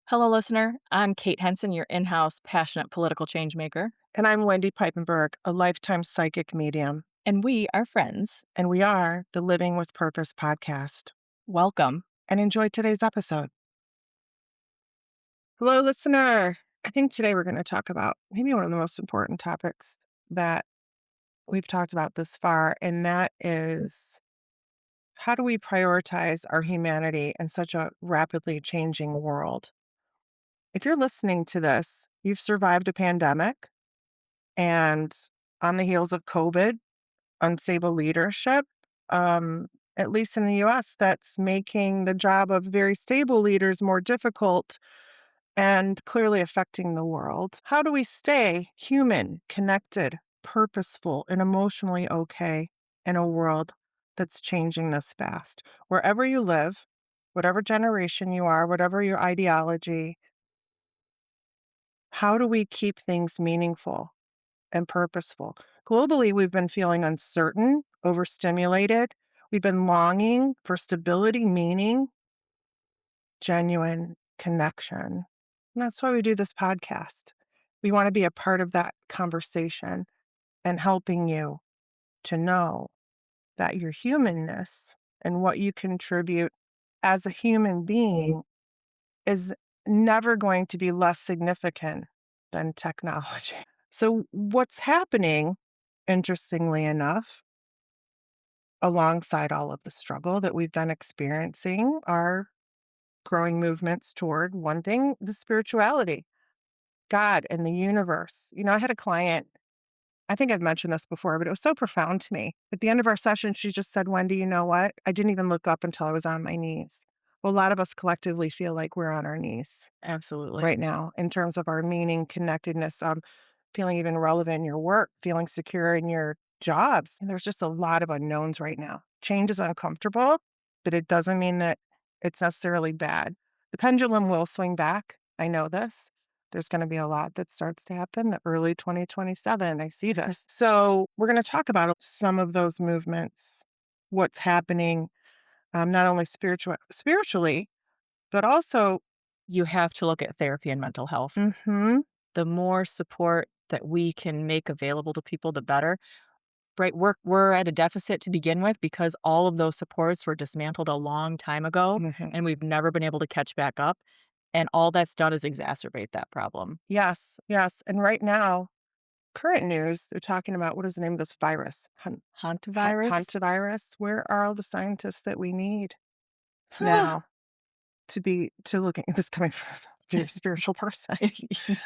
Hello, listener. I'm Kate Henson, your in house passionate political change maker, And I'm Wendy Peipenberg, a lifetime psychic medium, and we are friends. and we are the Living with Purpose podcast. Welcome. And enjoy today's episode. Hello, listener. I think today we're going to talk about maybe one of the most important topics that we've talked about this far, and that is how do we prioritize our humanity in such a rapidly changing world? If you're listening to this, you've survived a pandemic, and on the heels of COVID, unstable leadership, at least in the US, that's making the job of very stable leaders more difficult and clearly affecting the world. How do we stay human, connected, purposeful, and emotionally okay in a world that's changing this fast? Wherever you live, whatever generation you are, whatever your ideology, how do we keep things meaningful and purposeful? Globally, we've been feeling uncertain, overstimulated. We've been longing for stability, meaning, genuine connection. And that's why we do this podcast. We want to be a part of that conversation and helping you to know that your humanness and what you contribute as a human being is never going to be less significant than technology. So, what's happening, interestingly enough, alongside all of the struggle that we've been experiencing, are growing movements toward one thing, the spirituality, God and the universe. I had a client, I think I've mentioned this before, but it was so profound to me. At the end of our session, she just said, Wendy, you know what? I didn't even look up until I was on my knees. Well, a lot of us collectively feel like we're on our knees Absolutely. right now in terms of our meaning, connectedness, feeling even relevant in your work, feeling secure in your jobs. And there's just a lot of unknowns right now. Change is uncomfortable, but it doesn't mean that it's necessarily bad. The pendulum will swing back. I know this. There's going to be a lot that starts to happen the early 2027. I see this. So we're going to talk about some of those movements, what's happening, not only spiritually, but also, You have to look at therapy and mental health. mhm, The more support that we can make available to people, the better. Right? We're at a deficit to begin with because all of those supports were dismantled a long time ago, mhm. and we've never been able to catch back up. And all that's done is exacerbate that problem. Yes, yes. And right now, current news, they're talking about what is the name of this virus? Hantavirus? Hantavirus. Where are all the scientists that we need now to look at this coming from a very spiritual person?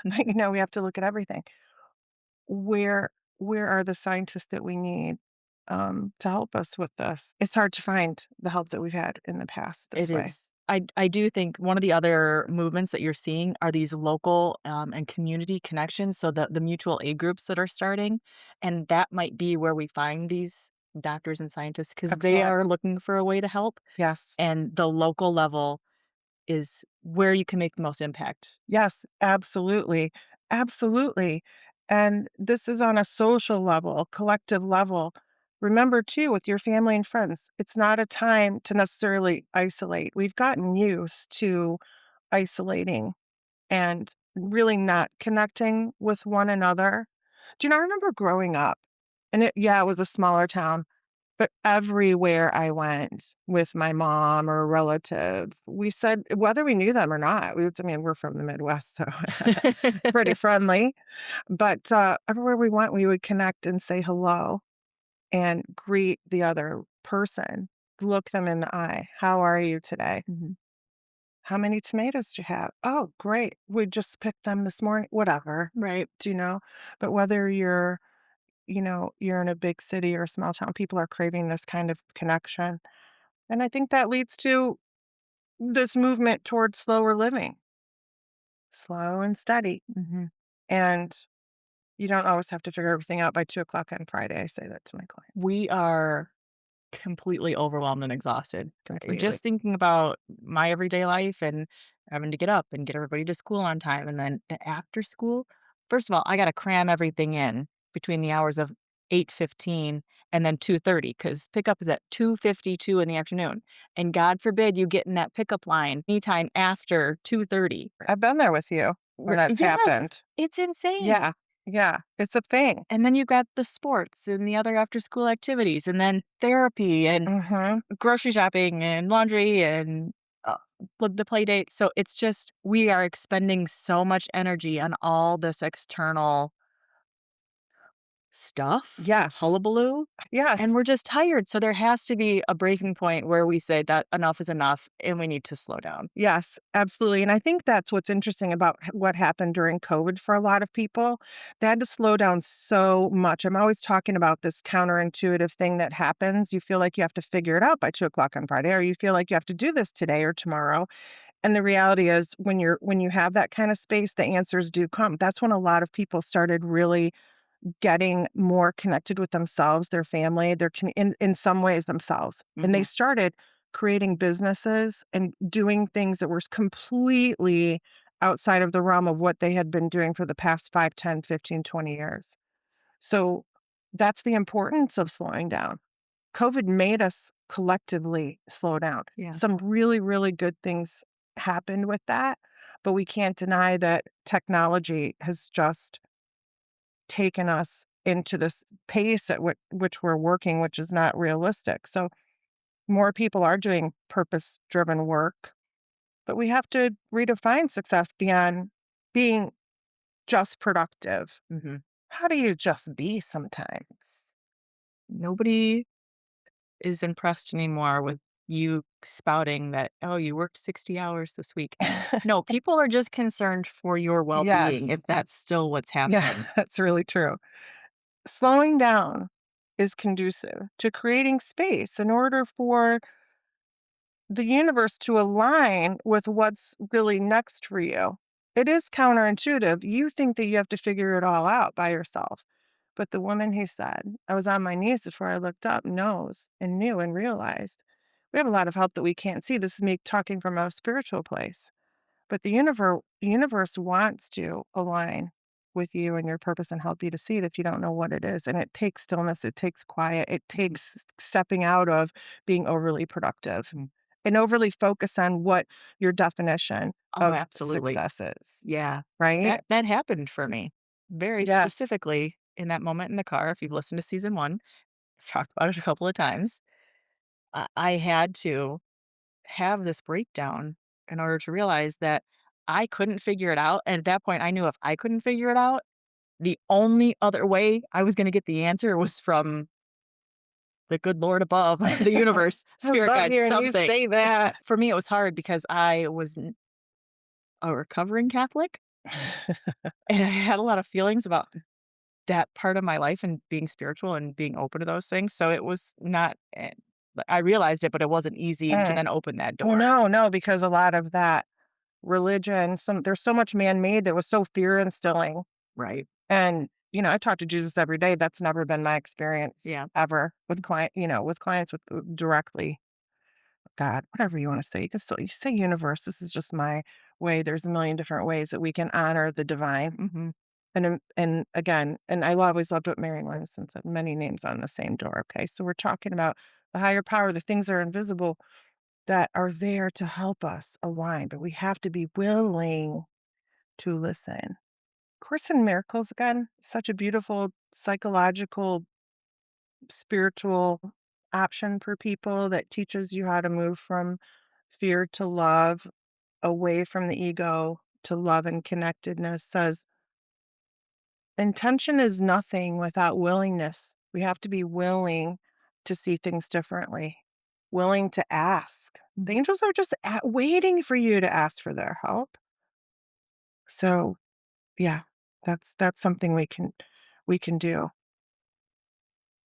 We have to look at everything. Where where are the scientists that we need to help us with this? It's hard to find the help that we've had in the past this It way. is. I do think one of the other movements that you're seeing are these local, and community connections, so the mutual aid groups that are starting, and that might be where we find these doctors and scientists because they Excellent. are looking for a way to help, Yes. and the local level is where you can make the most impact. Yes, absolutely. Absolutely. And this is on a social level, a collective level. Remember, too, with your family and friends, it's not a time to necessarily isolate. We've gotten used to isolating and really not connecting with one another. Do you know, I remember growing up, and it was a smaller town, but everywhere I went with my mom or a relative, we said, whether we knew them or not, we're from the Midwest, so pretty friendly. But everywhere we went, we would connect and say hello and greet the other person, look them in the eye. How are you today? Mhm. How many tomatoes do you have? Oh, great. We just picked them this morning. Whatever. Right. Do you know? But whether you're in a big city or a small town, people are craving this kind of connection. And I think that leads to this movement towards slower living, slow and steady. Mhm. And you don't always have to figure everything out by 2 o'clock on Friday. I say that to my clients We are completely overwhelmed and exhausted. completely. Just thinking about my everyday life and having to get up and get everybody to school on time, and then the after school. First of all, I gotta cram everything in between the hours of 8:15 and then 2:30 because pickup is at 2:52 in the afternoon. And God forbid you get in that pickup line anytime after 2:30. I've been there with you when that's Yes, happened. it's insane. Yeah. Yeah. It's a thing. And then you've got the sports and the other after school activities, and then therapy and Mhm. grocery shopping and laundry and the play date. So it's just we are expending so much energy on all this external stuff, Yes. hullabaloo, and Yes. we're just tired. So there has to be a breaking point where we say that enough is enough and we need to slow down. Yes, absolutely, and I think that's what's interesting about what happened during COVID for a lot of people. They had to slow down so much. I'm always talking about this counterintuitive thing that happens. You feel like you have to figure it out by 2 o'clock on Friday, or you feel like you have to do this today or tomorrow. And the reality is when you have that kind of space, the answers do come. That's when a lot of people started really getting more connected with themselves, their family, in some ways themselves. And they Mhm. started creating businesses and doing things that were completely outside of the realm of what they had been doing for the past 5, 10, 15, 20 years. So that's the importance of slowing down. COVID made us collectively slow down. Yeah. Some really, really good things happened with that, but we can't deny that technology has just taken us into this pace at which we're working, which is not realistic. So more people are doing purpose-driven work, but we have to redefine success beyond being just productive. Mhm. How do you just be sometimes? Nobody is impressed anymore with you spouting that, "Oh, you worked 60 hours this week." No, people are just concerned for your well-being Yes. if that's still what's Yeah, happening. that's really true. Slowing down is conducive to creating space in order for the universe to align with what's really next for you. It is counterintuitive. You think that you have to figure it all out by yourself. But the woman who said, I was on my knees before I looked up, knows and knew and realized we have a lot of help that we can't see. This is me talking from a spiritual place. But the universe wants to align with you and your purpose and help you to see it if you don't know what it is. And it takes stillness, it takes quiet, it Mhm, takes stepping out of being overly productive mhm. and overly focus on what your definition Oh, of absolutely. success is, Yeah. right? That happened for me very Yes. specifically in that moment in the car. If you've listened to season 1, I've talked about it a couple of times. I had to have this breakdown in order to realize that I couldn't figure it out, and at that point, I knew if I couldn't figure it out, the only other way I was gonna get the answer was from the good Lord above, the universe, I spirit love guide, hearing you something. say that. For me, it was hard because I was a recovering Catholic, and I had a lot of feelings about that part of my life and being spiritual and being open to those things, so it was not I realized it, but it wasn't easy to Mm. then open that Well, door. no, no, because a lot of that religion, there's so much man-made that was so fear instilling. Right. And, I talk to Jesus every day. That's never been my experience Yeah. ever with with clients with directly God, whatever you want to say. You say universe. This is just my way. There's a million different ways that we can honor the divine. Mhm. And again, and I always loved what Marion Williamson said, many names on the same door. Okay. So we're talking about the higher power, the things that are invisible that are there to help us align, but we have to be willing to listen. Course in Miracles, again, such a beautiful psychological, spiritual option for people that teaches you how to move from fear to love, away from the ego to love and connectedness. Says intention is nothing without willingness. We have to be willing to see things differently, willing to ask. The Mhm. angels are just waiting for you to ask for their help. So, yeah, that's something we can do.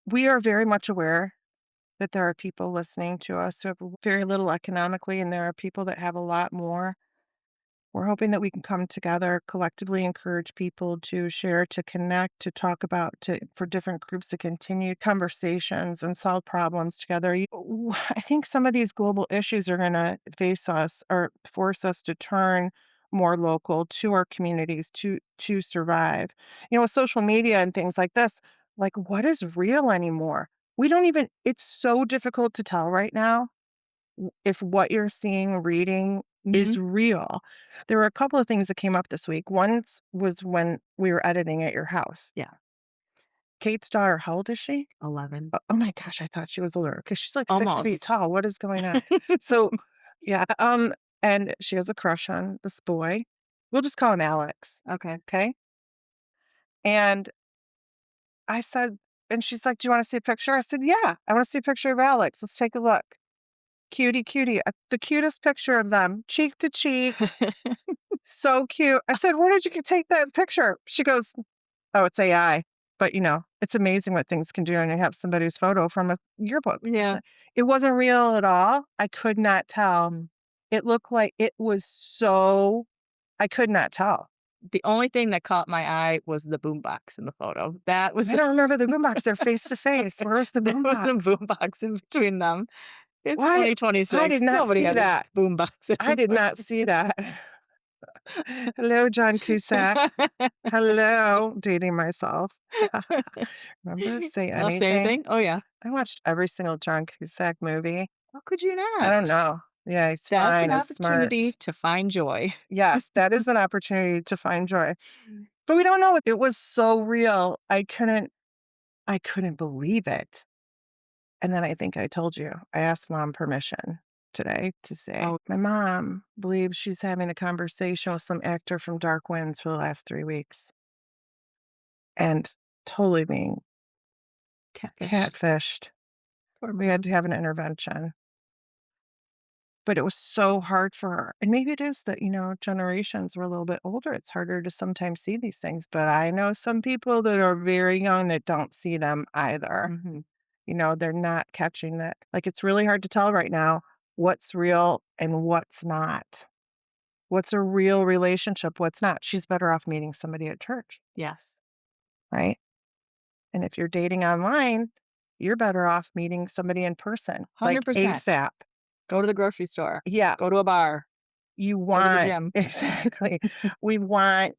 We are very much aware that there are people listening to us who have very little economically, and there are people that have a lot more. We're hoping that we can come together, collectively encourage people to share, to connect, to talk about, for different groups to continue conversations and solve problems together. I think some of these global issues are going to face us or force us to turn more local to our communities to survive. With social media and things like this, like what is real anymore? We don't even it's so difficult to tell right now if what you're seeing, reading Mhm. is real. There were a couple of things that came up this week. Was when we were editing at your house. Yeah. Kate's daughter, how old is she? 11. Oh my gosh, I thought she was older because she's like 6 feet Almost. tall. What is going on? So, yeah, and she has a crush on this boy. We'll just call him Alex. Okay. Okay. And I said, and she's like, "Do you want to see a picture?" I said, "Yeah, I want to see a picture of Alex. Let's take a look. Cutie, cutie, the cutest picture of them, cheek to cheek, so cute." I said, "Where did you take that picture?" She goes, "Oh, it's AI. But, it's amazing what things can do when you have somebody's photo from a yearbook." Yeah. It wasn't real at all. I could not tell. Mhm. It looked like it was so I could not tell. The only thing that caught my eye was the boombox in the photo. That was I don't remember the boombox. They're face to face. Where was the there was a boombox? boombox in between them. It's Why? I 2026. did not Nobody see has a that. boombox I did anymore. not see that. Hello, John Cusack. Hello, dating myself. Remember Say Say Anything? anything? Oh, yeah. I watched every single John Cusack movie. How could you I don't not? know. Yeah, he's That's fine an and opportunity smart. to find joy. Yes, that is an opportunity to find joy. But we don't know it was so real. I couldn't believe it. And then I think I told you, I asked mom permission today to say, Oh, my mom believes she's having a conversation with some actor from Dark Winds for the last 3 weeks and totally being catfished. catfished. Poor We had mom. to have an intervention. But it was so hard for her. And maybe it is that, generations were a little bit older. It's harder to sometimes see these things. But I know some people that are very young that don't see them either. Mhm. They're not catching that. Like, it's really hard to tell right now what's real and what's not. What's a real relationship, what's not. She's better off meeting somebody at church, Yes. right? And if you're dating online, you're better off meeting somebody in person, like 100%. ASAP. Go to the grocery store. Yeah, Go to a bar. you Go to the want gym. exactly. We want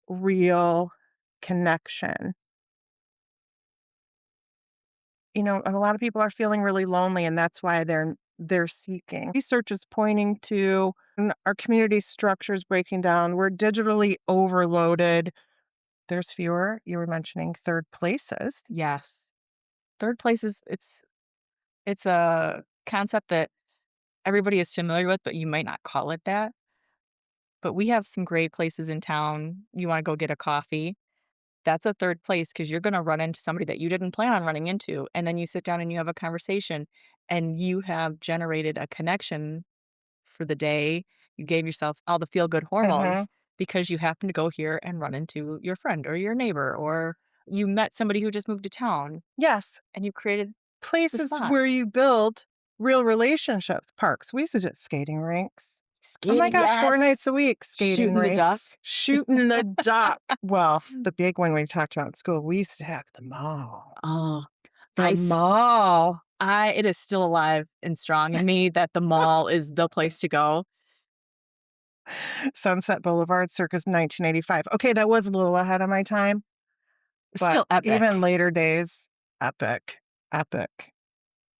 real connection. And a lot of people are feeling really lonely, and that's why they're seeking. Research is pointing to our community structures breaking down. We're digitally overloaded. There's fewer, you were mentioning third places. Yes. 3rd place is it's a concept that everybody is familiar with, but you might not call it that. But we have some great places in town. You wanna go get a coffee, that's a 3rd place because 'cause you're gonna run into somebody that you didn't plan on running into, and then you sit down and you have a conversation, and you have generated a connection for the day. You gave yourself all the feel-good Mhm. hormones because you happened to go here and run into your friend or your neighbor, or you met somebody who just moved to town, Yes, and you created the places spot. where you build real relationships. Parks, we used to do skating rinks. Oh my Skating, gosh, 4 nights yes! a week, skating Shooting the duck. rinks, shooting the duck. Well, the big one we talked about in school, we used to have the mall. Oh, The I s mall. I it is still alive and strong in me that the mall is the place to go. Sunset Boulevard, circus 1985. Okay, that was a little ahead of my time, but Still epic. even later days, epic, epic.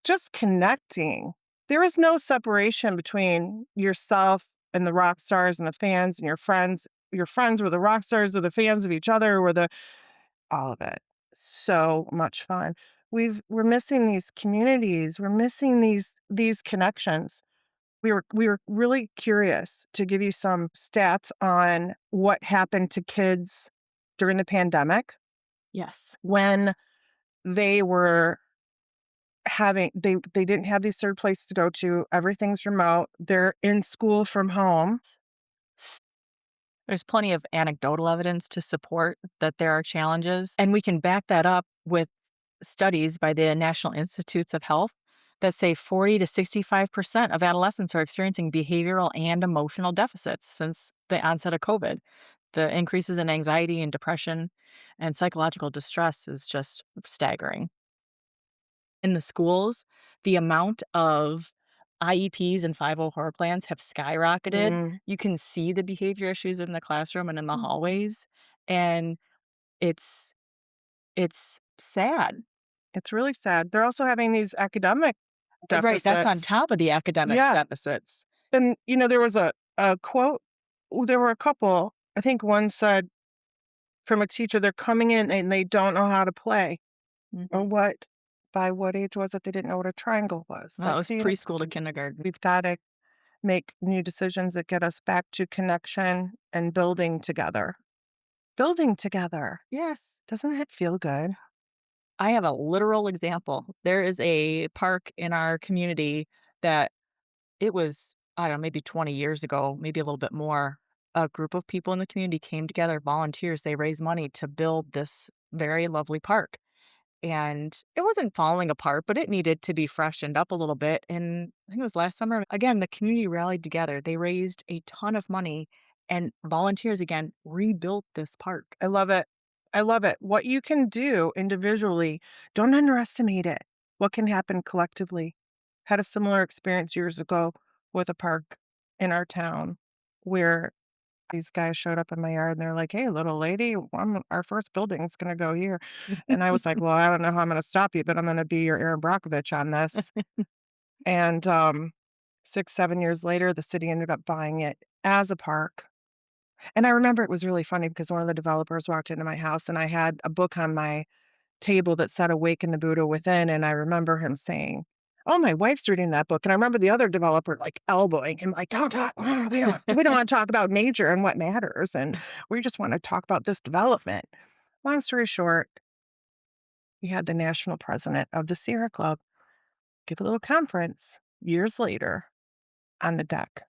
Just connecting. There is no separation between yourself and the rock stars and the fans and your friends. Your friends were the rock stars or the fans of each other, were the all of it. So much fun. We're missing these communities. We're missing these connections. We were really curious to give you some stats on what happened to kids during the pandemic Yes. when they were they didn't have these third places to go to. Everything's remote. They're in school from home. There's plenty of anecdotal evidence to support that there are challenges, and we can back that up with studies by the National Institutes of Health that say 40 to 65% of adolescents are experiencing behavioral and emotional deficits since the onset of COVID. The increases in anxiety and depression and psychological distress is just staggering. In the schools, the amount of IEPs and 5 horror plans have skyrocketed. Mm. You can see the behavior issues in the classroom and in the Mhm. hallways, and it's it's sad. It's really sad. They're also having these academic Right, that's on deficits. top of the academic Yeah, deficits. and, there was a quote there were a couple, I think one said from a teacher, they're coming in and they don't know how to play, or Mhm. what by what age was it they didn't know what a triangle was? Well, it Like, was so, preschool to kindergarten. we've gotta make new decisions that get us back to connection and building together. Building together. Yes. Doesn't that feel good? I have a literal example. There is a park in our community that it was, I don't know, maybe 20 years ago, maybe a little bit more. A group of people in the community came together, volunteers, they raised money to build this very lovely park. And it wasn't falling apart, but it needed to be freshened up a little bit. And I think it was last summer. Again, the community rallied together. They raised a ton of money and volunteers again rebuilt this park. I love it. I love it. What you can do individually, don't underestimate it. What can happen collectively? Had a similar experience years ago with a park in our town where these guys showed up in my yard and they're like, "Hey, little lady, our first building's going to go here." And I was like, "Well, I don't know how I'm going to stop you, but I'm going to be your Aaron Brockovich on this." And 6, 7 years later, the city ended up buying it as a park, and I remember it was really funny because one of the developers walked into my house and I had a book on my table that said Awaken the Buddha Within, and I remember him saying, "Oh, my wife's reading that book." And I remember the other developer, like, elbowing him, like, "Don't talk, we don't wanna talk about nature and what matters, and we just wanna talk about this development." Long story short, we had the national president of the Sierra Club give a little conference years later on the deck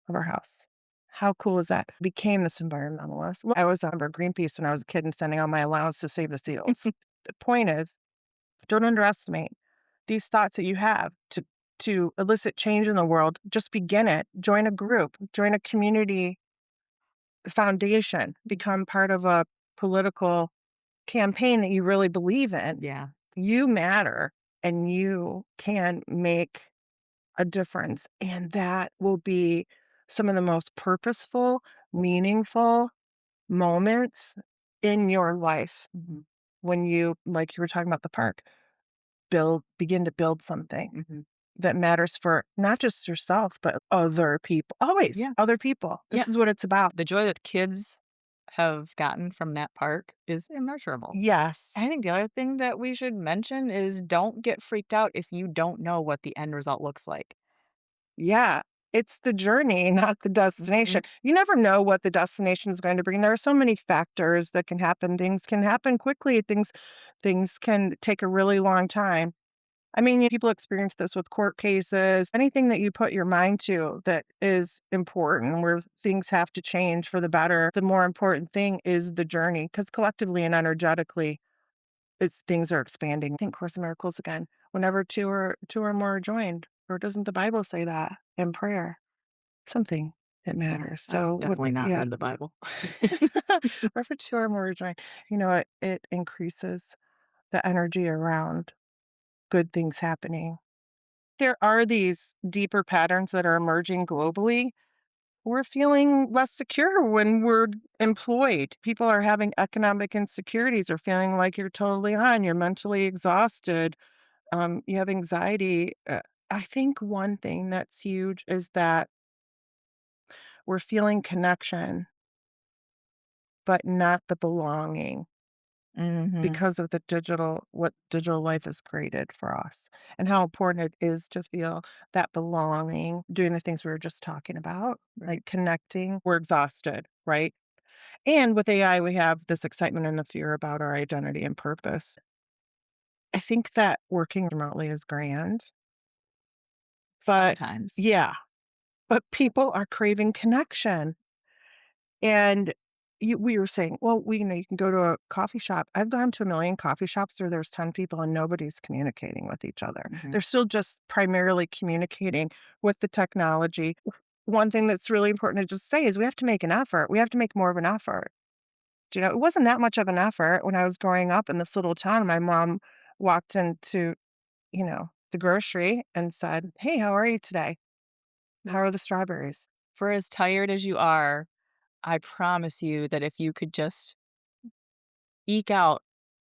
of our house. How cool is that? Became this environmentalist. Well, I was a member of Greenpeace when I was a kid and sending all my allowance to save the seals. The point is, don't underestimate these thoughts that you have to elicit change in the world. Just begin it. Join a group, join a community foundation, become part of a political campaign that you really believe in. Yeah. You matter and you can make a difference. And that will be some of the most purposeful, meaningful moments in your life Mhm. when you, like you were talking about the park, begin to build something Mhm. that matters for not just yourself, but other people. Always Yeah. other people. Yeah. This is what it's about. The joy that kids have gotten from that park is immeasurable. Yes. I think the other thing that we should mention is don't get freaked out if you don't know what the end result looks like. Yeah. It's the journey, not the destination. Mhm. You never know what the destination is going to bring. There are so many factors that can happen. Things can happen quickly. Things can take a really long time. I mean, people experience this with court cases. Anything that you put your mind to that is important, where things have to change for the better, the more important thing is the journey, because collectively and energetically, it's things are expanding. I think Course in Miracles again. Whenever two or more are joined, or doesn't the Bible say that in prayer? Something that Well, matters. I've So what? definitely not Yeah. read the Bible. Wherever two or more are joined, it increases the energy around good things happening. There are these deeper patterns that are emerging globally. We're feeling less secure when we're employed. People are having economic insecurities or feeling like you're totally on, you're mentally exhausted, you have anxiety. I think one thing that's huge is that we're feeling connection, but not the belonging Mhm. because of what digital life has created for us and how important it is to feel that belonging, doing the things we were just talking about, Right. like connecting. We're exhausted, right? And with AI, we have this excitement and the fear about our identity and purpose. I think that working remotely is grand, but Sometimes. yeah, but people are craving connection. And we were saying, well, you can go to a coffee shop. I've gone to a million coffee shops where there's 10 people and nobody's communicating with each other. Mhm. They're still just primarily communicating with the technology. One thing that's really important to just say is we have to make an effort. We have to make more of an effort. It wasn't that much of an effort when I was growing up in this little town. My mom walked into, the grocery and said, "Hey, how are you today? How Yeah. are the strawberries?" For as tired as you are, I promise you that if you could just eke out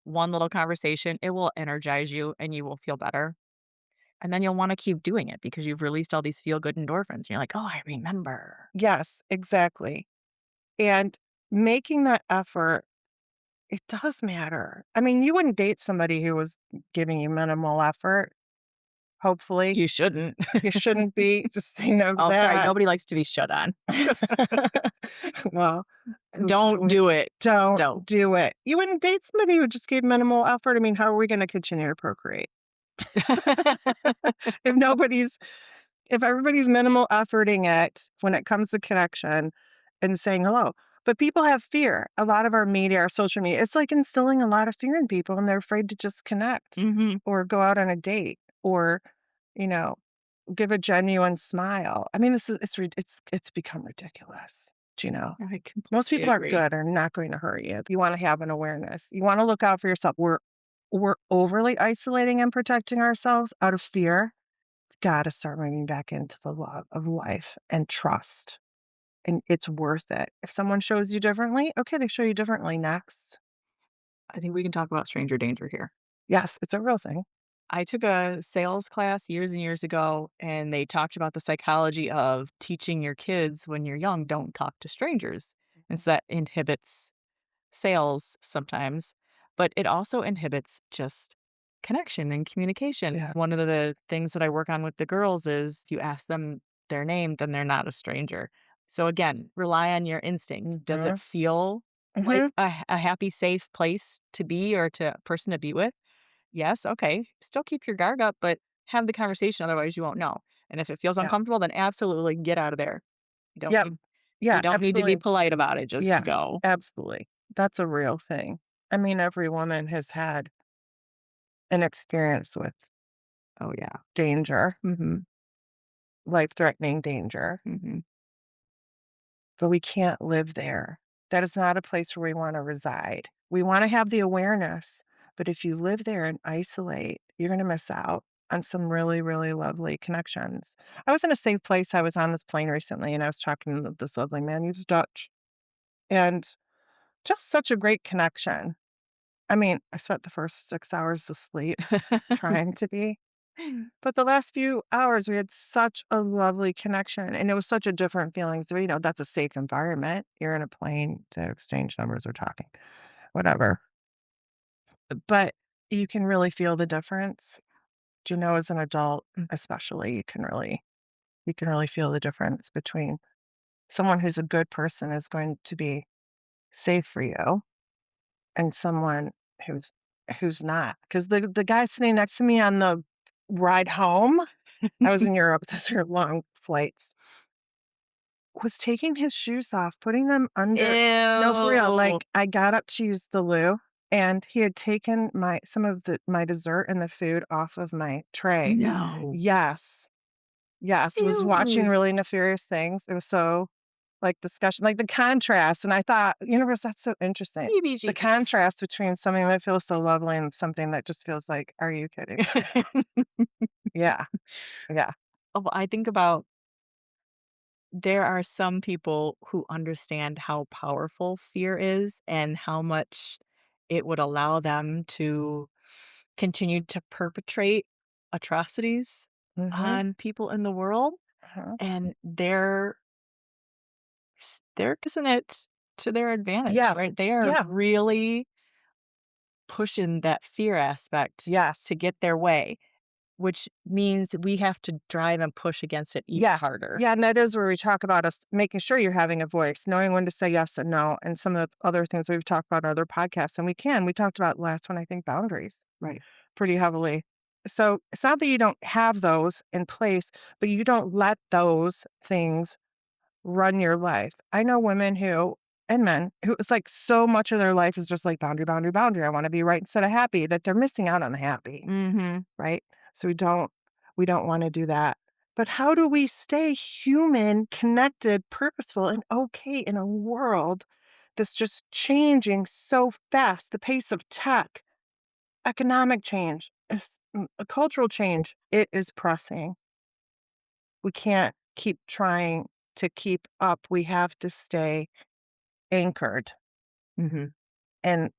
one little conversation, it will energize you and you will feel better. And then you'll wanna keep doing it because you've released all these feel good endorphins. And you're like, "Oh, I remember." Yes, exactly. And making that effort, it does matter. I mean, you wouldn't date somebody who was giving you minimal effort, hopefully. You shouldn't. You shouldn't be. Just say no to Oh, sorry, that. nobody likes to be shut on. Well, Don't do it. don't Don't. do it. You wouldn't date somebody who just gave minimal effort. I mean, how are we gonna continue to procreate? If nobody's if everybody's minimal efforting it when it comes to connection and saying hello. But people have fear. A lot of our media, our social media, it's like instilling a lot of fear in people and they're afraid to just connect Mhm. or go out on a date or, you know, give a genuine smile. I mean, this is it's become ridiculous. Do you know? I Most completely people are agree. good are not going to hurt you. You want to have an awareness. You want to look out for yourself. We're overly isolating and protecting ourselves out of fear. Gotta start moving back into the love of life and trust, and it's worth it. If someone shows you differently, okay, they show you differently next. I think we can talk about stranger danger here. Yes, it's a real thing. I took a sales class years and years ago, and they talked about the psychology of teaching your kids when you're young, don't talk to strangers. And so that inhibits sales sometimes, but it also inhibits just connection and communication. Yeah. One of the things that I work on with the girls is if you ask them their name, then they're not a stranger. So again, rely on your instinct. Does it Mhm. feel like Mhm. a happy, safe place to be or to a person to be with? Yes, okay. Still keep your guard up, but have the conversation, otherwise you won't know. And if it feels Yeah. uncomfortable, then absolutely get out of there. You don't Yep. need you Yeah, don't need to be absolutely. polite about it, just Yeah, go. absolutely. That's a real thing. I mean, every woman has had an experience with Oh, yeah. danger, Mhm, life-threatening danger, mhm. but we can't live there. That is not a place where we wanna reside. We wanna have the awareness, but if you live there and isolate, you're gonna miss out on some really, really lovely connections. I was in a safe place. I was on this plane recently, and I was talking to this lovely man. He was Dutch, and just such a great connection. I mean, I spent the first 6 hours asleep trying to be, but the last few hours, we had such a lovely connection, and it was such a different feeling. So, that's a safe environment. You're in a plane to exchange numbers or talking, whatever. But you can really feel the difference. Do you know, as an adult, Mm, especially, you can really feel the difference between someone who's a good person is going to be safe for you and someone who's who's not. Because the guy sitting next to me on the ride home, I was in Europe, those are long flights, was taking his shoes off, putting them under. No, for real, Ew. like, I got up to use the loo, and he had taken some of my dessert and the food off of my tray. No. Yes. Yes, was watching Ew. really nefarious things. It was so, like, discussion like, the contrast, and I thought, "Universe, that's so interesting." The Heebie-jeebies. contrast between something that feels so lovely and something that just feels like, "Are you kidding me?" Yeah, yeah. Oh, I think about there are some people who understand how powerful fear is and how much it would allow them to continue to perpetrate atrocities Mhm, on people in the world, uh-huh. and they're using it to their advantage, Yeah, right? They are yeah, really pushing that fear aspect yes. to get their way, which means we have to drive and push against it even Yeah. harder. Yeah, and that is where we talk about us making sure you're having a voice, knowing when to say yes and no, and some of the other things we've talked about in other podcasts, and we talked about last one, I think, boundaries Right. pretty heavily. So, it's not that you don't have those in place, but you don't let those things run your life. I know women who and men who it's like so much of their life is just like boundary, boundary, boundary. I wanna be right instead of happy, that they're missing out on the happy. Mhm. Right? So we don't wanna do that. But how do we stay human, connected, purposeful, and okay in a world that's just changing so fast? The pace of tech, economic change, a cultural change, it is pressing. We can't keep trying to keep up. We have to stay anchored Mhm. in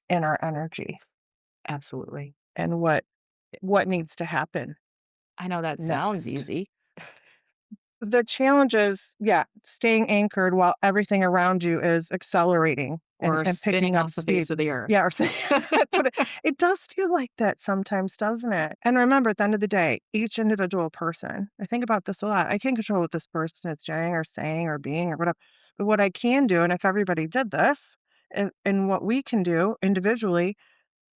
in our energy. Absolutely. and what needs to happen I know that sounds next. easy. The challenge is, yeah, staying anchored while everything around you is accelerating Or and picking spinning up off the face speed. of the earth. Yeah, or say that's what it does feel like that sometimes, doesn't it? And remember, at the end of the day, each individual person, I think about this a lot. I can't control what this person is doing or saying or being or whatever. But what I can do, and if everybody did this, and what we can do individually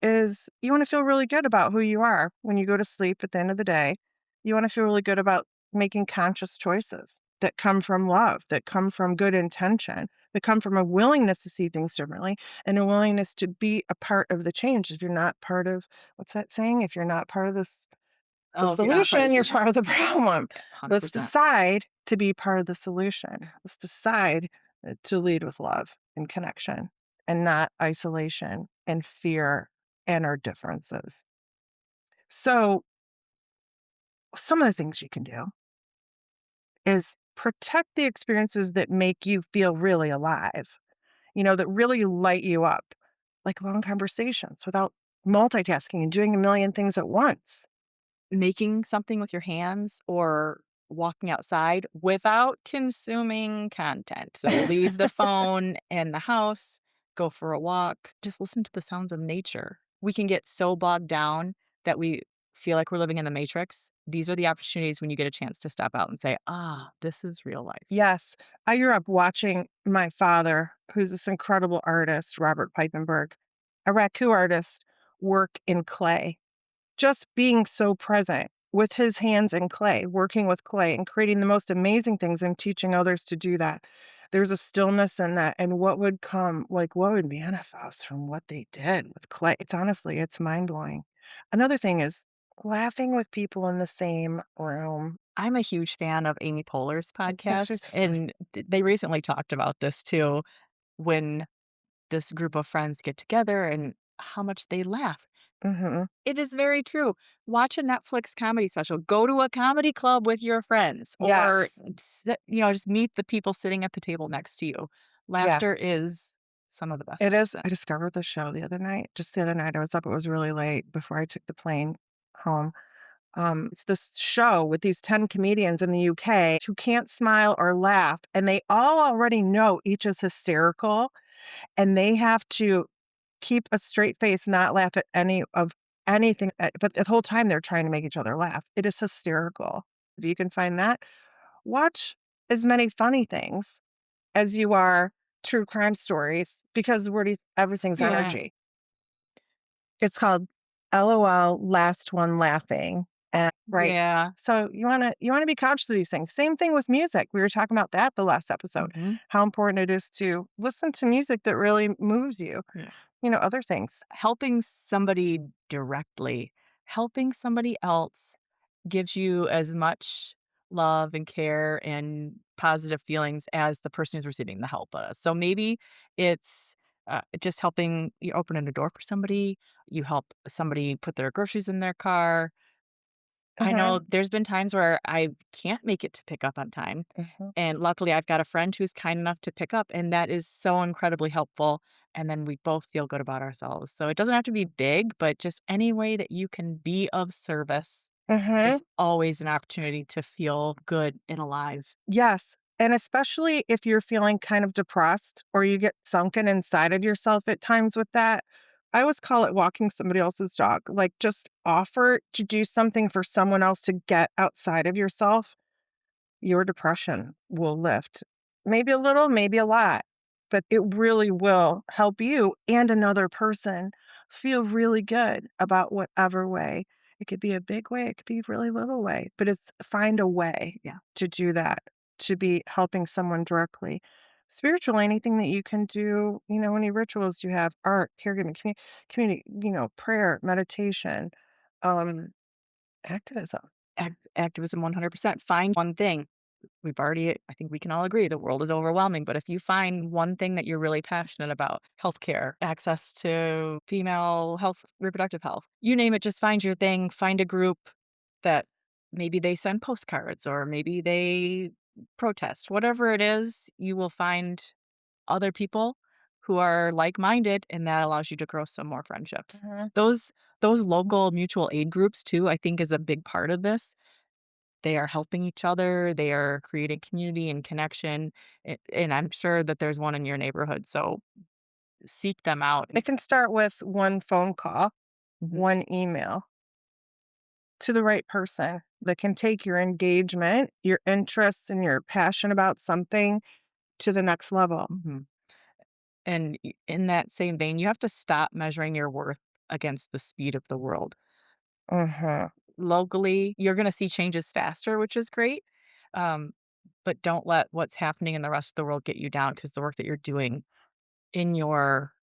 is you wanna feel really good about who you are when you go to sleep at the end of the day. You wanna feel really good about making conscious choices that come from love, that come from good intention, that come from a willingness to see things differently and a willingness to be a part of the change. If you're not part of what's that saying? If you're not part of the Oh, if you're not part of the solution, you're solution. part of the problem. Yeah, Let's 100%. decide to be part of the solution. Let's decide to lead with love and connection and not isolation and fear and our differences. So, some of the things you can do is protect the experiences that make you feel really alive, that really light you up, like long conversations without multitasking and doing a million things at once. Making something with your hands or walking outside without consuming content. So leave the phone in the house, go for a walk, just listen to the sounds of nature. We can get so bogged down that we feel like we're living in the matrix. These are the opportunities when you get a chance to step out and say, "Ah, this is real life." Yes. I grew up watching my father, who's this incredible artist, Robert Piepenburg, a raku artist, work in clay. Just being so present with his hands in clay, working with clay and creating the most amazing things and teaching others to do that. There's a stillness in that, and what would come, like, what would manifest from what they did with clay? It's mind-blowing. Another thing is laughing with people in the same room. I'm a huge fan of Amy Poehler's She's podcast, funny. and they recently talked about this too when this group of friends get together and how much they laugh. Mhm. It is very true. Watch a Netflix comedy special. Go to a comedy club with your friends or Yes. just meet the people sitting at the table next to you. Yeah. Laughter is some of the best It is. medicine. I discovered the show the other night. Just the other night, I was up, it was really late before I took the plane home. It's this show with these 10 comedians in the UK who can't smile or laugh, and they all already know each is hysterical, and they have to keep a straight face, not laugh at any of anything, but the whole time they're trying to make each other laugh. It is hysterical. If you can find that, watch as many funny things as you are true crime stories because everything's Yeah. energy. It's called LOL, Last One Laughing, and right. Yeah. So you wanna be conscious of these things. Same thing with music. We were talking about that the last episode, Mhm. how important it is to listen to music that really moves you, Yeah. other things. Helping somebody directly, helping somebody else gives you as much love and care and positive feelings as the person who's receiving the help does. So maybe it's just helping you opening a door for somebody, you help somebody put their groceries in their car. I know Mhm, there's been times where I can't make it to pick up on time. mhm, And luckily, I've got a friend who's kind enough to pick up, and that is so incredibly helpful. And then we both feel good about ourselves. So it doesn't have to be big, but just any way that you can be of service mhm. is always an opportunity to feel good and alive. Yes, and especially if you're feeling kind of depressed or you get sunken inside of yourself at times with that, I always call it walking somebody else's dog. Like, just offer to do something for someone else to get outside of yourself. Your depression will lift. Maybe a little, maybe a lot, but it really will help you and another person feel really good about whatever way. It could be a big way, it could be a really little way, but it's find a way Yeah. to do that, to be helping someone directly. Spiritually, anything that you can do, any rituals you have, art, caregiving, community, prayer, meditation, um, activism. Activism 100%. Find one thing. I think we can all agree the world is overwhelming, but if you find one thing that you're really passionate about, healthcare, access to female health, reproductive health, you name it, just find your thing, find a group that maybe they send postcards or maybe they protest. Whatever it is, you will find other people who are like-minded, and that allows you to grow some more friendships. Mhm. Those those local mutual aid groups too, I think is a big part of this. They are helping each other, they are creating community and connection, and I'm sure that there's one in your neighborhood, so seek them out. It can start with one phone call, Mhm, one email to the right person that can take your engagement, your interests, and your passion about something to the next level. mhm, and in that same vein, you have to stop measuring your worth against the speed of the world. Mhm. Locally, you're gonna see changes faster, which is great, um, but don't let what's happening in the rest of the world get you down because the work that you're doing in your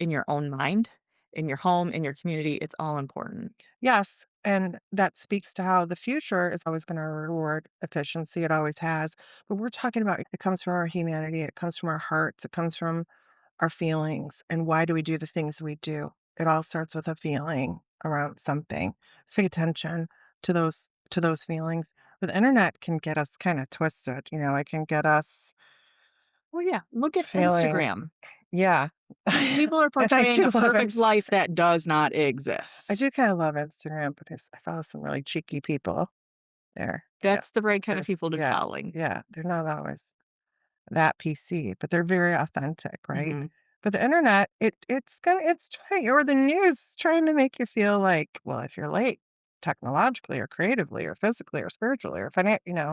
in your own mind, in your home, in your community, it's all important. Yes, and that speaks to how the future is always gonna reward efficiency, it always has, but we're talking about it comes from our humanity, it comes from our hearts, it comes from our feelings, and why do we do the things we do? It all starts with a feeling around something. Let's pay attention to those feelings. But the internet can get us kinda twisted, it can get us Well, yeah, look at feeling Instagram. yeah. People are And I portraying do a love perfect life Instagram. that does not I exist. do kinda love Instagram because I follow some really cheeky people there. Yeah. That's the right kind of There's people to be yeah, following. yeah, they're not always that PC, but they're very authentic, right? Mhm. But the internet, it's trying or the news is trying to make you feel like, well, if you're late technologically or creatively or physically or spiritually or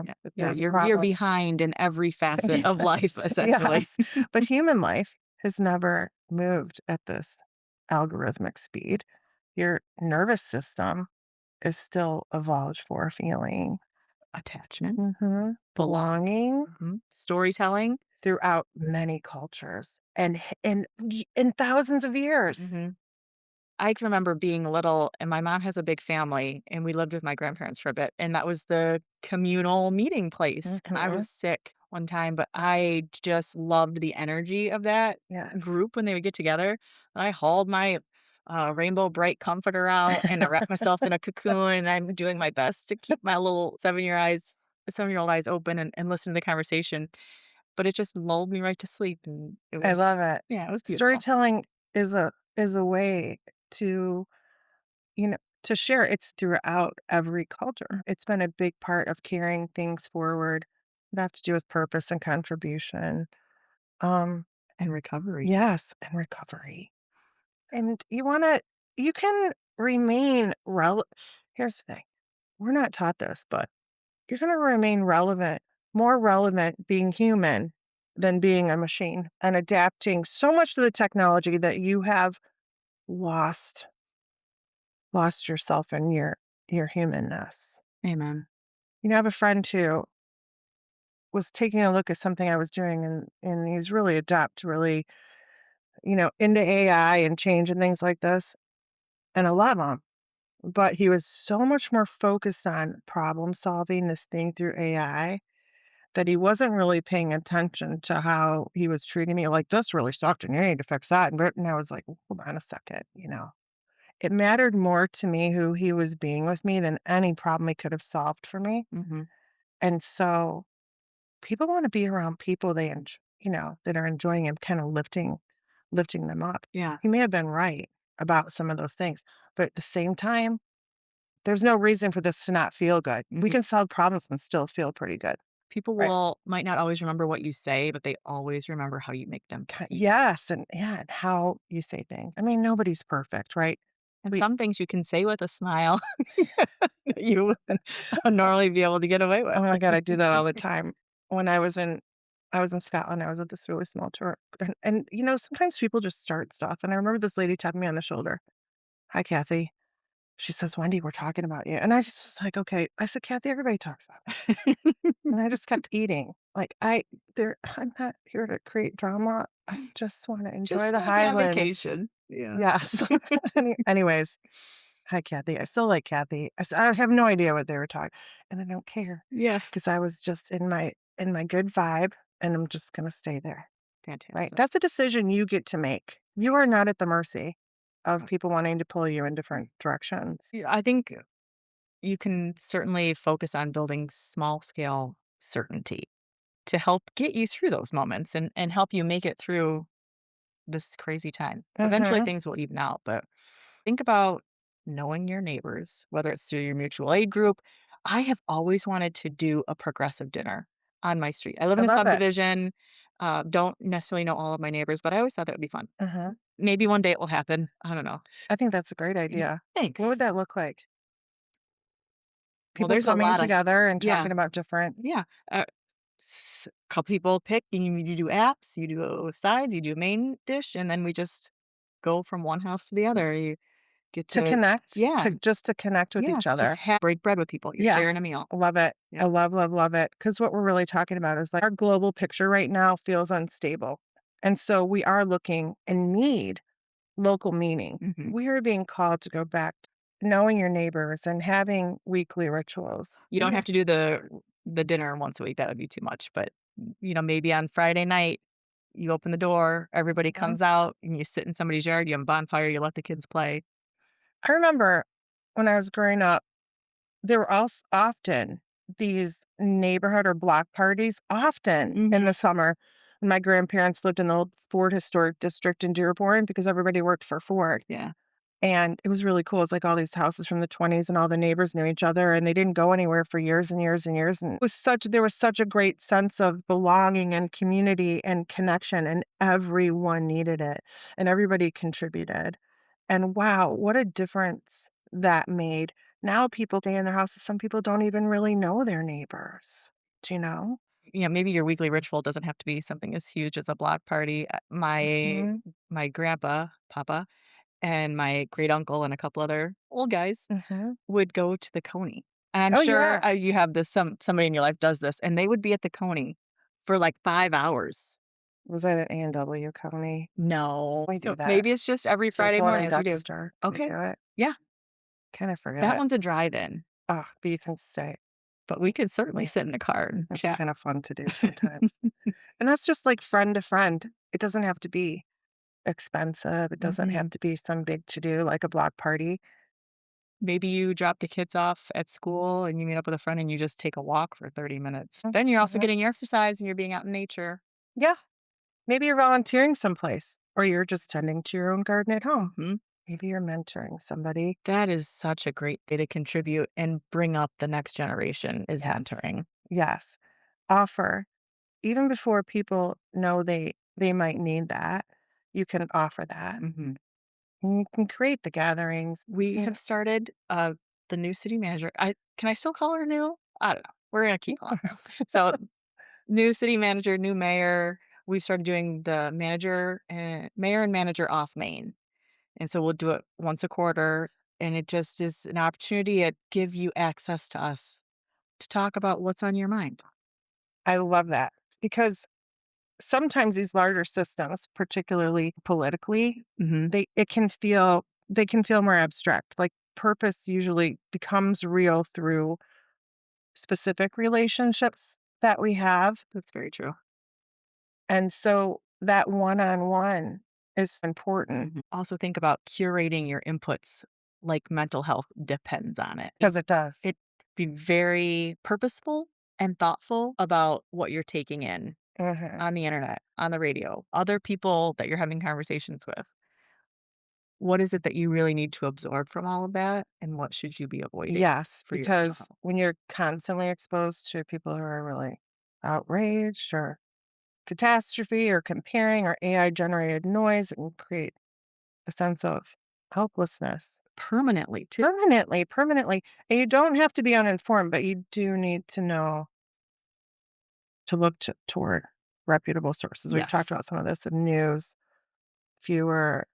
Yeah, if yeah, there's a you're problem. behind in every facet of life, essentially. Yes, but human life has never moved at this algorithmic speed. Your nervous system is still evolved for feeling Attachment, belonging, belonging storytelling. throughout many cultures and in thousands of years. Mhm. I can remember being little, and my mom has a big family, and we lived with my grandparents for a bit, and that was the communal meeting place, and I Mhm. was sick one time, but I just loved the energy of that Yes. group when they would get together, and I hauled my, Rainbow Bright comforter out, and I wrapped myself in a cocoon, and I'm doing my best to keep my little seven-year-old eyes open and listen to the conversation, but it just lulled me right to sleep, and it I love was it. yeah, it was beautiful. Storytelling is a way to, to share. It's throughout every culture. Mm, It's been a big part of carrying things forward that have to do with purpose and contribution. Um, and recovery. yes, and recovery. And you can remain here's the thing. We're not taught this, but you're gonna remain relevant, more relevant being human than being a machine and adapting so much to the technology that you have lost lost yourself and your humanness. Amen. I have a friend who was taking a look at something I was doing and he's really adept, really, into AI and change and things like this. And I love him. But he was so much more focused on problem solving this thing through AI that he wasn't really paying attention to how he was treating me, like, "This really sucked, and you need to fix that," and I was like, "Hold on a second." It mattered more to me who he was being with me than any problem he could have solved for me, Mhm. and so, people wanna be around people that are enjoying him, kinda lifting them up. Yeah. He may have been right about some of those things, but at the same time, there's no reason for this to not feel good. We Pe can solve problems and still feel pretty good, people right? might not always remember what you say, but they always remember how you make them feel. Yes, and yeah, and how you say things. I mean, nobody's perfect, right? And We some things you can say with a smile that you wouldn't normally be able to get away oh with. my god, I do that all the time. When I was in Scotland, I was at this really small tour, and sometimes people just start stuff, and I remember this lady tapping me on the shoulder. "Hi, Kathy." She says, "Wendy, we're talking about you." And I just was like, "Okay." I said, "Kathy, everybody talks about me." And I just kept eating. Like, I'm not here to create drama. I just wanna enjoy Just the wanna be on Highlands. vacation. Yeah. Yes. Anyways, hi, Kathy. I still like Kathy. I have no idea what they were talking, and I don't care Yeah. because I was just in my good vibe, and I'm just gonna stay there, right? Fantastic. That's a decision you get to make. You are not at the mercy of people wanting to pull you in different directions. Yeah, I think you can certainly focus on building small scale certainty to help get you through those moments and help you make it through this crazy time. Eventually, Mhm. things will even out, but think about knowing your neighbors, whether it's through your mutual aid group. I have always wanted to do a progressive dinner on my street. I live I in a love it. subdivision, don't necessarily know all of my neighbors, but I always thought that would be fun. Mhm. Maybe one day it will happen. I don't know. I think that's a great Y idea. What would Thanks. that look like? Well, People there's a coming lot of together and yeah, talking about different. yeah. Couple people pick, and you do apps, you do sides, you do main dish, and then we just go from one house to the other. You get To to connect, yeah, to just to connect with yeah, each just other. break bread with people. You're Yeah, sharing a meal. love it. I Yep. love, love, love it. Because what we're really talking about is, like, our global picture right now feels unstable, and so we are looking and need local meaning. Mhm. We are being called to go back to knowing your neighbors and having weekly rituals. You don't Yeah. have to do the dinner once a week, that would be too much, but, maybe on Friday night, you open the door, everybody Mhm. comes out, and you sit in somebody's yard, you have a bonfire, you let the kids play. I remember when I was growing up, there were also often these neighborhood or block parties, often in Mhm. the summer. My grandparents lived in the old Ford Historic District in Dearborn because everybody worked for Ford. Yeah. And it was really cool. It's like all these houses from the '20s and all the neighbors knew each other and they didn't go anywhere for years and years and years. And it was there was such a great sense of belonging and community and connection, and everyone needed it and everybody contributed. And wow, what a difference that made. Now people stay in their houses. Some people don't even really know their neighbors. Do you know? Maybe your weekly ritual doesn't have to be something as huge as a block party. Mhm, My grandpa, papa, and my great uncle and a couple other old guys mhm. would go to the Coney. And I'm Oh, sure, yeah. you have this somebody in your life does this, and they would be at the Coney for, like, 5 hours. Was that at A&W County? No. We do So, that. maybe it's just every There's Friday one in morning as we do. Dexter. We Okay. do it. Yeah, Kinda that forget. one's a drive-in, Oh, beef and steak. but we could certainly Yeah, sit in the car and that's chat. kinda fun to do sometimes. And that's just like friend to friend. It doesn't have to be expensive. It doesn't have Mhm. to be some big to do like a block party. Maybe you drop the kids off at school and you meet up with a friend and you just take a walk for 30 minutes. Then you're also Mhm. getting your exercise and you're being out in nature. Yeah, maybe you're volunteering someplace or you're just tending to your own garden at home. Mhm. Maybe you're mentoring somebody. That is such a great way to contribute and bring up the next generation is Yes. mentoring. Yes. Offer. Even before people know they might need that, you can offer that. Mhm. And you can create the gatherings. We You have started, the new city manager. Can I still call her new? I don't know. We're gonna keep calling her. So, new city manager, new mayor. We've started doing the mayor and manager off Main. And so we'll do it once a quarter, and it just is an opportunity to give you access to us to talk about what's on your mind. I love that because sometimes these larger systems, particularly politically, Mhm. they can feel more abstract. Like purpose usually becomes real through specific relationships that we have. That's very true. And so that one-on-one is important Mhm. Also think about curating your inputs, like mental health depends on it. because it does. It be very purposeful and thoughtful about what you're taking in Mhm. on the internet, on the radio, other people that you're having conversations with. What is it that you really need to absorb from all of that, and what should you be avoiding Yes, for your mental because health? when you're constantly exposed to people who are really outraged or catastrophe or comparing or AI generated noise, it can create a sense of helplessness. Permanently too. Permanently, permanently. And you don't have to be uninformed, but you do need to know to look toward reputable sources. We've talked Yes. about some of this in news, fewer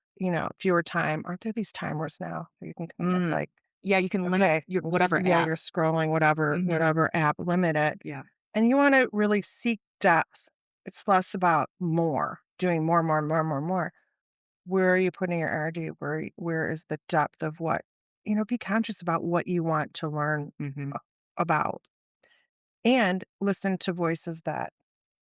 time. Aren't there these timers now where you can kind of Mm. like, Yeah, you can limit okay, your whatever yeah, app. you're scrolling whatever Mhm. whatever app, limit it. Yeah. And you want to really seek depth. It's less about more, doing more, more, more, more, more. Where are you putting your energy? Where is the depth of what be conscious about what you want to learn Mhm. about, and listen to voices that.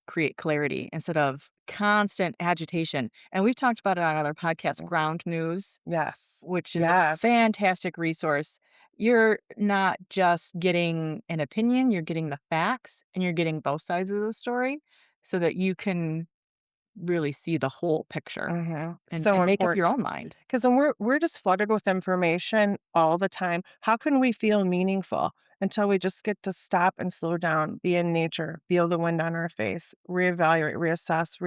Create clarity instead of constant agitation, and we've talked about it on other podcasts, Mm, Ground News, yes. which is a Yes. fantastic resource. You're not just getting an opinion, you're getting the facts, and you're getting both sides of the story so that you can really see the whole picture Mhm. and So make up your important. own mind. 'Cause when we're just flooded with information all the time, how can we feel meaningful until we just get to stop and slow down, be in nature, feel the wind on our face, reevaluate, reassess,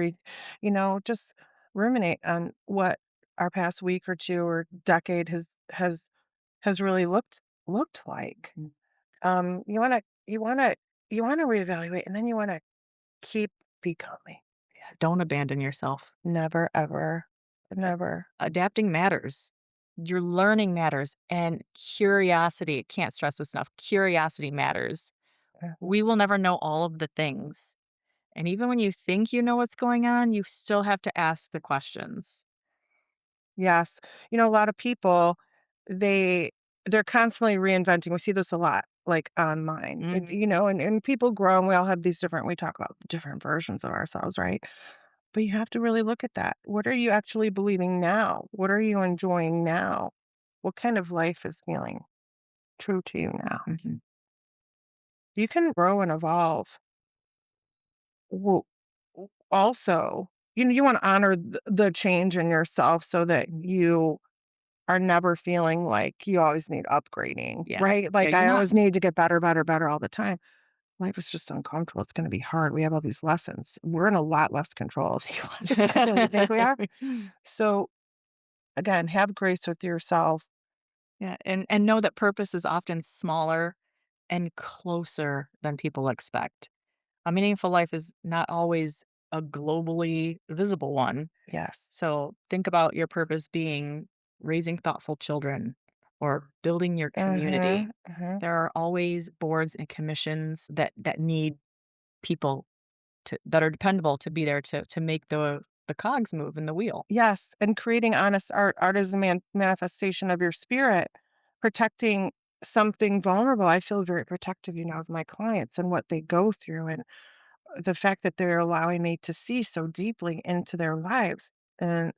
just ruminate on what our past week or 2 or decade has really looked like. Mhm. You wanna reevaluate, and then you wanna keep becoming. Yeah, don't abandon yourself. Never, ever, A never. Adapting matters. Your learning matters, and curiosity, can't stress this enough, curiosity matters. Mhm. We will never know all of the things, and even when you think you know what's going on, you still have to ask the questions. Yes. A lot of people, they they're constantly reinventing. We see this a lot, like, online. Mhm, And people grow, and we all have these different we talk about different versions of ourselves, right? But you have to really look at that. What are you actually believing now? What are you enjoying now? What kind of life is feeling true to you now? mhm, You can grow and evolve. Well, also, you wanna honor the change in yourself so that you are never feeling like you always need upgrading, yeah. right? Yeah, Like, you're I not always need to get better, better, better all the time. Life is just uncomfortable. It's gonna be hard. We have all these lessons. We're in a lot less control of a lot of the time than we think we are. So, again, have grace with yourself. Yeah, and know that purpose is often smaller and closer than people expect. A meaningful life is not always a globally visible one. Yes. So think about your purpose being raising thoughtful children or building your community. Mhm, mhm. There are always boards and commissions that need people that are dependable to be there to make the cogs move in the wheel. Yes, and creating honest art. Art is a manifestation of your spirit. Protecting something vulnerable. I feel very protective, of my clients and what they go through, and the fact that they're allowing me to see so deeply into their lives and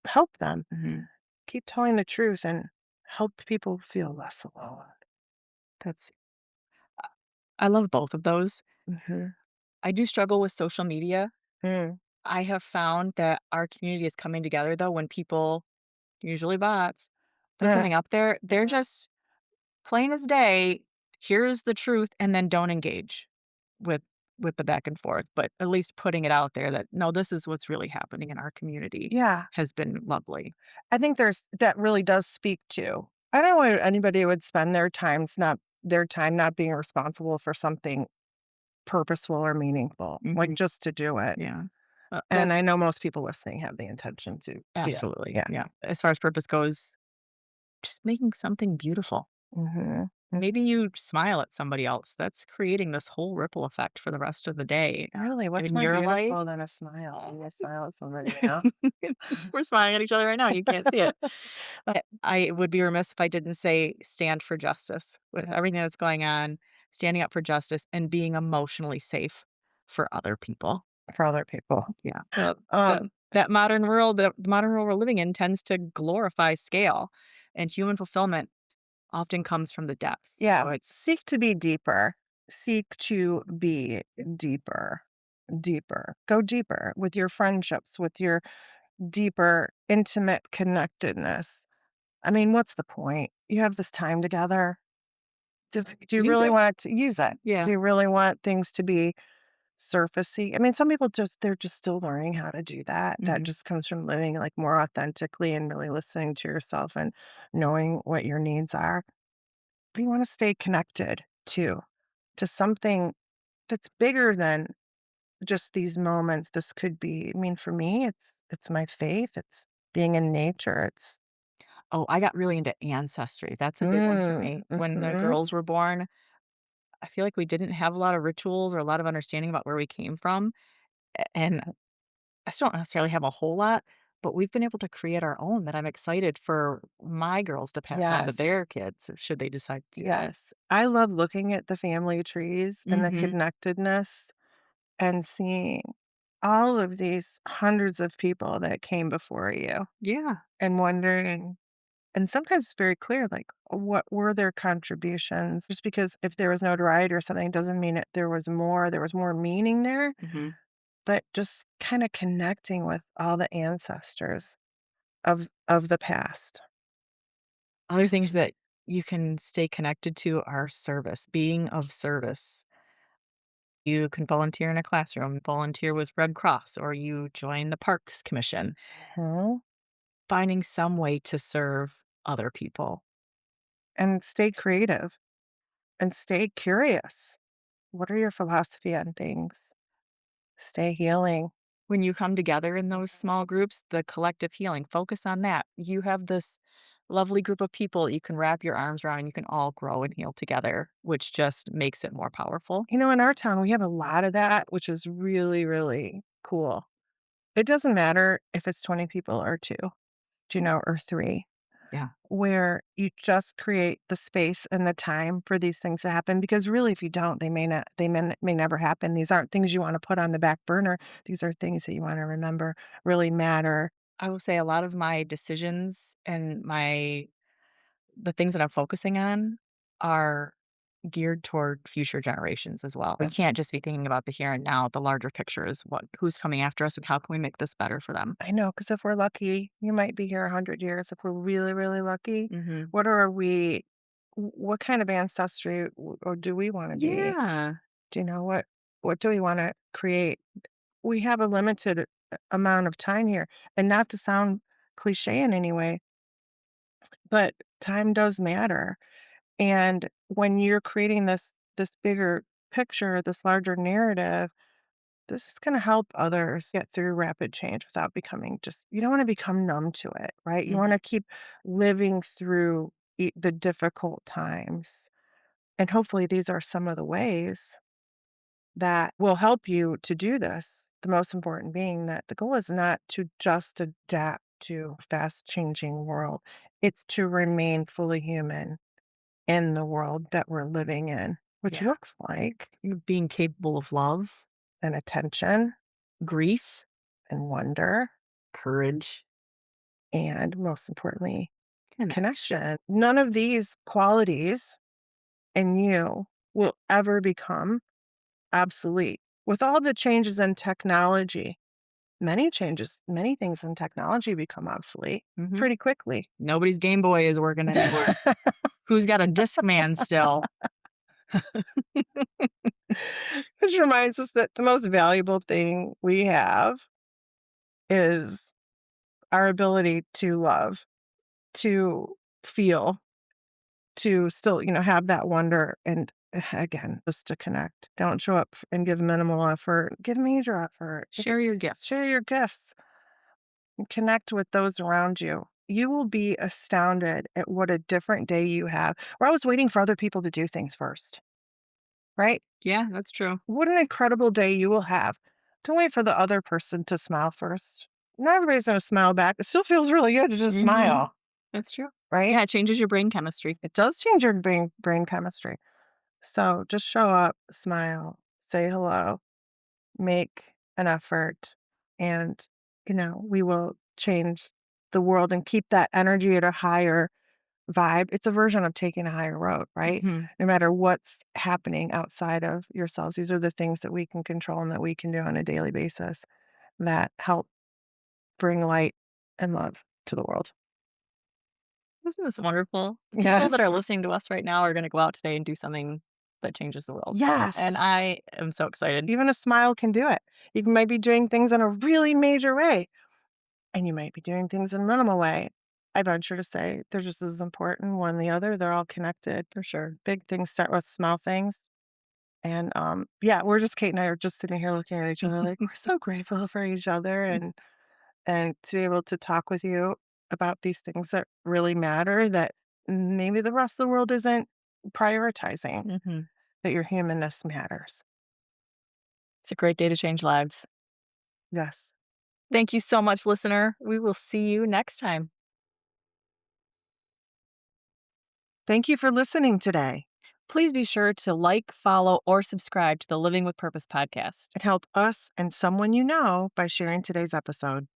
help them Mhm. keep telling the truth and help people feel less alone. That's I love both of those. Mhm. I do struggle with social media. Mm. I have found that our community is coming together though when people, usually bots, put Uh, something up there, they're just plain as day, here's the truth, and then don't engage with the back and forth, but at least putting it out there that, "No, this is what's really happening in our community," yeah, has been lovely. I think that really does speak to. I don't know why anybody would spend their time not being responsible for something purposeful or meaningful, like, Mhm. just to do it. Yeah. That And I know most people listening have the intention to. Yeah, absolutely, yeah. yeah. As far as purpose goes, just making something beautiful. Mhm. Maybe you smile at somebody else. That's creating this whole ripple effect for the rest of the day, Really, what's in more your life. beautiful than a smile? When you smile at somebody. We're smiling at each other right now, you can't see it. I would be remiss if I didn't say stand for justice. With everything that's going on, standing up for justice and being emotionally safe for other people. For other people. Yeah. Um, The modern world we're living in tends to glorify scale, and human fulfillment often comes from the depths. yeah, So it's seek to be deeper. Seek to be deeper, deeper. Go deeper with your friendships, with your deeper, intimate connectedness. I mean, what's the point? You have this time together. Do you use really it. want to use it? Yeah. Do you really want things to be surfacey? I mean, some people they're just still learning how to do that. That Mhm. just comes from living, like, more authentically and really listening to yourself and knowing what your needs are. But you wanna stay connected too, to something that's bigger than just these moments. This could be, I mean, for me, it's my faith, it's being in nature, it's Oh, I got really into ancestry. That's a big one for me. When the mhm. girls were born, I feel like we didn't have a lot of rituals or a lot of understanding about where we came from, and I still don't necessarily have a whole lot, but we've been able to create our own that I'm excited for my girls to pass on to Yes, their kids, should they decide to do that. yes. I love looking at the family trees and the Mhm. connectedness and seeing all of these hundreds of people that came before you Yeah. and wondering, and sometimes it's very clear, like, what were their contributions? Just because if there was notoriety or something doesn't mean there was more meaning there. Mhm. but just kinda connecting with all the ancestors of the past. Other things that you can stay connected to are service, being of service. You can volunteer in a classroom, volunteer with Red Cross, or you join the Parks Commission, Mhm. finding some way to serve other people. And stay creative and stay curious. What are your philosophy on things? Stay healing. When you come together in those small groups, the collective healing, focus on that. You have this lovely group of people you can wrap your arms around, and you can all grow and heal together, which just makes it more powerful. In our town, we have a lot of that, which is really, really cool. It doesn't matter if it's 20 people or 2, or 3, Yeah. where you just create the space and the time for these things to happen, because really, if you don't, they may never happen. These aren't things you wanna put on the back burner. These are things that you wanna remember really matter. I will say a lot of my decisions and the things that I'm focusing on are geared toward future generations as well. We can't just be thinking about the here and now. The larger picture is who's coming after us and how can we make this better for them? I know, because if we're lucky, you might be here 100 years. If we're really, really lucky, Mhm. what are we what kind of ancestry or do we wanna be? Yeah. What do we wanna create? We have a limited amount of time here, and not to sound cliche in any way, but time does matter, and when you're creating this bigger picture, this larger narrative, this is gonna help others get through rapid change without becoming just you don't wanna become numb to it, right? You Mhm. wanna keep living through the difficult times, and hopefully these are some of the ways that will help you to do this. The most important being that the goal is not to just adapt to a fast changing world. It's to remain fully human in the world that we're living in, which Yeah. looks like Being capable of love, an attention grief, and wonder, courage, and most importantly, connection. connection. None of these qualities in you will ever become obsolete. With all the changes in technology, many things in technology become obsolete Mhm. pretty quickly. Nobody's Game Boy is working anymore. Who's got a Discman still? Which reminds us that the most valuable thing we have is our ability to love, to feel, to still, have that wonder and again, just to connect. Don't show up and give minimal effort. Give major effort. Share your Share gifts. your gifts. Connect with those around you. You will be astounded at what a different day you have. We're always waiting for other people to do things first, right? Yeah, that's true. What an incredible day you will have. Don't wait for the other person to smile first. Not everybody's going to smile back. It still feels really good to just Mhm. smile, That's true. right? Yeah, it changes your brain chemistry. It does change your brain chemistry. So just show up, smile, say hello, make an effort, and, we will change the world and keep that energy at a higher vibe. It's a version of taking a higher road, right? Mhm. No matter what's happening outside of yourselves, these are the things that we can control and that we can do on a daily basis that help bring light and love to the world. Isn't this wonderful? The people that Yes. are listening to us right now are gonna go out today and do something that changes the world, and Yes. I am so excited Even a smile can do it. You might be doing things in a really major way, and you might be doing things in a minimal way. I venture to say they're just as important, one the other. They're all connected. for sure. Big things start with small things. And, yeah, we're just Kate and I are just sitting here looking at each other like, we're so grateful for each other and to be able to talk with you about these things that really matter that maybe the rest of the world isn't prioritizing, Mhm. that your humanness matters. It's a great day to change lives. Yes. Thank you so much, listener. We will see you next time. Thank you for listening today Please be sure to like, follow, or subscribe to the Living with Purpose podcast. and help us and someone you know by sharing today's episode.